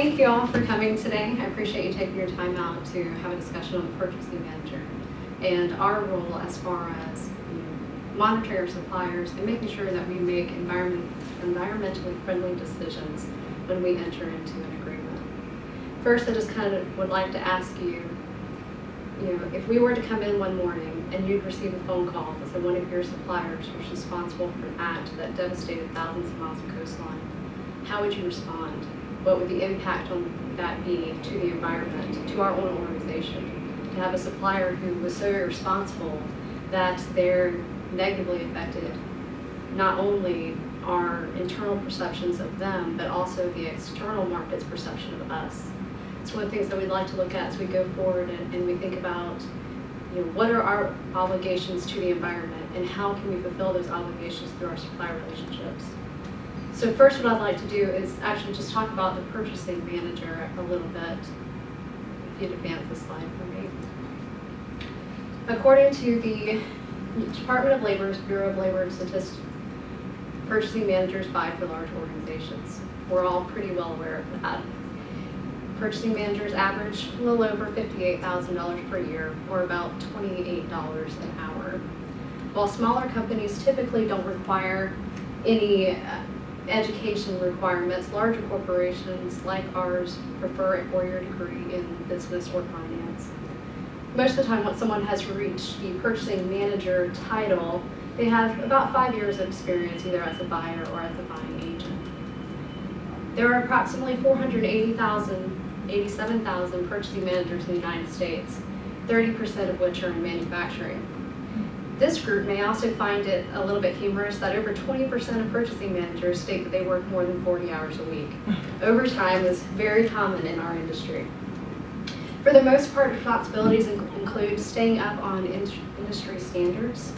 thank you all for coming today. I appreciate you taking your time out to have a discussion on the purchasing manager and our role as far as monitoring our suppliers and making sure that we make environmentally friendly decisions when we enter into an agreement. First, I just kind of would like to ask you, if we were to come in one morning and you'd receive a phone call that said one of your suppliers was responsible for an act that devastated thousands of miles of coastline, how would you respond? What would the impact on that be to the environment, to our own organization? To have a supplier who was so irresponsible that they're negatively affected not only our internal perceptions of them, but also the external market's perception of us. It's one of the things that we'd like to look at as we go forward and we think about what are our obligations to the environment and how can we fulfill those obligations through our supply relationships. So first, what I'd like to do is actually just talk about the purchasing manager a little bit. If you'd advance the slide for me. According to the Department of Labor's Bureau of Labor and Statistics, purchasing managers buy for large organizations. We're all pretty well aware of that. Purchasing managers average a little over $58,000 per year, or about $28 an hour. While smaller companies typically don't require any education requirements, larger corporations like ours prefer a 4-year degree in business or finance. Most of the time, when someone has reached the purchasing manager title, they have about 5 years of experience either as a buyer or as a buying agent. There are approximately 487,000 purchasing managers in the United States, 30% of which are in manufacturing. This group may also find it a little bit humorous that over 20% of purchasing managers state that they work more than 40 hours a week. Overtime is very common in our industry. For the most part, responsibilities include staying up on industry standards,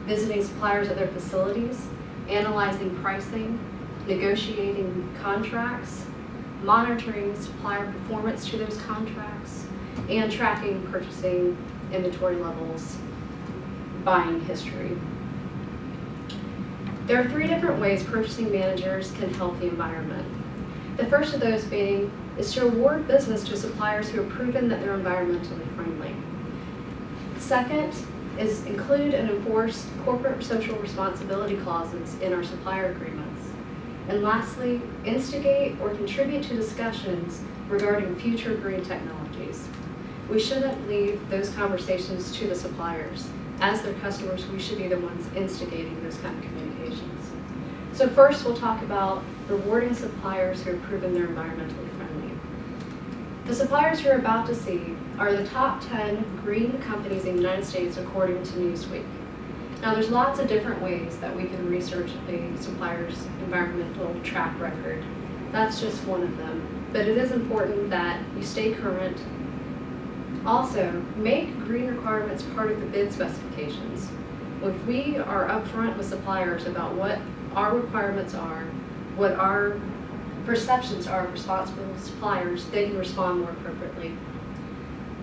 visiting suppliers at their facilities, analyzing pricing, negotiating contracts, monitoring supplier performance to those contracts, and tracking purchasing inventory levels, buying history. There are 3 different ways purchasing managers can help the environment. The first of those being is to award business to suppliers who have proven that they're environmentally friendly. Second is include and enforce corporate social responsibility clauses in our supplier agreements. And lastly, instigate or contribute to discussions regarding future green technologies. We shouldn't leave those conversations to the suppliers. As their customers, we should be the ones instigating those kind of communications. So first, we'll talk about rewarding suppliers who have proven they're environmentally friendly. The suppliers you're about to see are the top 10 green companies in the United States according to Newsweek. Now, there's lots of different ways that we can research a supplier's environmental track record. That's just one of them. But it is important that you stay current. Also, make green requirements part of the bid specifications. If we are upfront with suppliers about what our requirements are, what our perceptions are of responsible suppliers, they can respond more appropriately.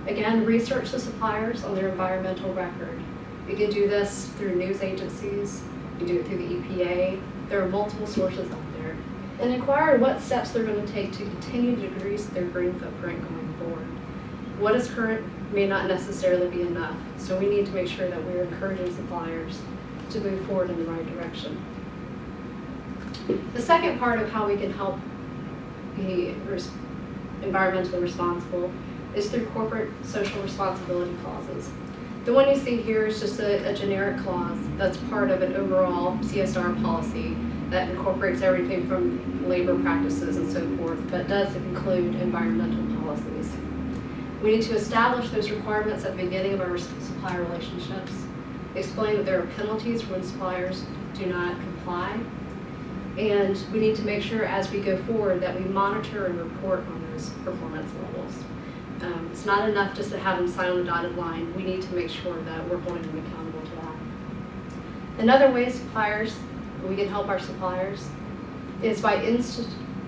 Again, research the suppliers on their environmental record. You can do this through news agencies, you can do it through the EPA. There are multiple sources out there. And inquire what steps they're going to take to continue to decrease their green footprint going forward. What is current may not necessarily be enough, so we need to make sure that we're encouraging suppliers to move forward in the right direction. The second part of how we can help be environmentally responsible is through corporate social responsibility clauses. The one you see here is just a generic clause that's part of an overall CSR policy that incorporates everything from labor practices and so forth, but does include environmental policies. We need to establish those requirements at the beginning of our supplier relationships, explain that there are penalties when suppliers do not comply, and we need to make sure as we go forward that we monitor and report on those performance levels. It's not enough just to have them sign on the dotted line. We need to make sure that we're holding them accountable to that. Another way we can help our suppliers is by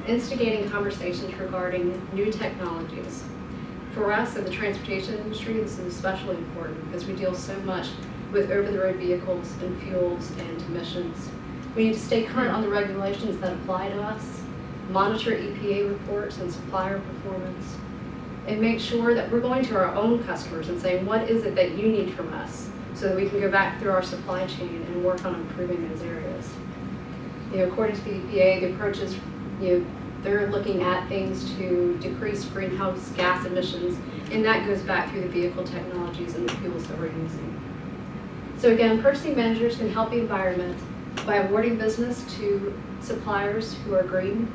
instigating conversations regarding new technologies. For us in the transportation industry, this is especially important because we deal so much with over-the-road vehicles and fuels and emissions. We need to stay current on the regulations that apply to us monitor EPA reports and supplier performance, and make sure that we're going to our own customers and saying, what is it that you need from us, so that we can go back through our supply chain and work on improving those areas. According to the EPA, the approach is, they're looking at things to decrease greenhouse gas emissions, and that goes back through the vehicle technologies and the fuels that we're using. So again, purchasing managers can help the environment by awarding business to suppliers who are green,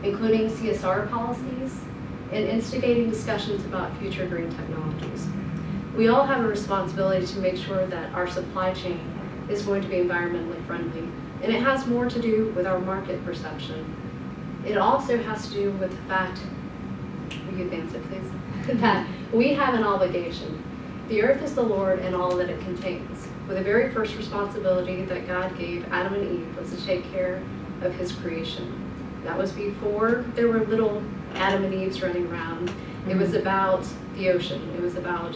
including CSR policies, and instigating discussions about future green technologies. We all have a responsibility to make sure that our supply chain is going to be environmentally friendly, and it has more to do with our market perception. It also has to do with the fact, will you advance it please, that we have an obligation. The earth is the Lord and all that it contains. With the very first responsibility that God gave Adam and Eve was to take care of his creation. That was before there were little Adam and Eves running around. It was about the ocean. It was about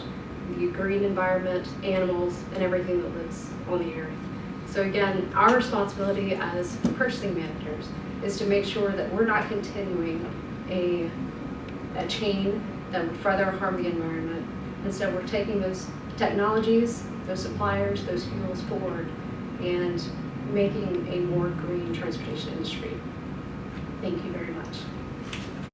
the green environment, animals, and everything that lives on the earth. So again, our responsibility as purchasing managers is to make sure that we're not continuing a chain that would further harm the environment. Instead, we're taking those technologies, those suppliers, those fuels forward, and making a more green transportation industry. Thank you very much.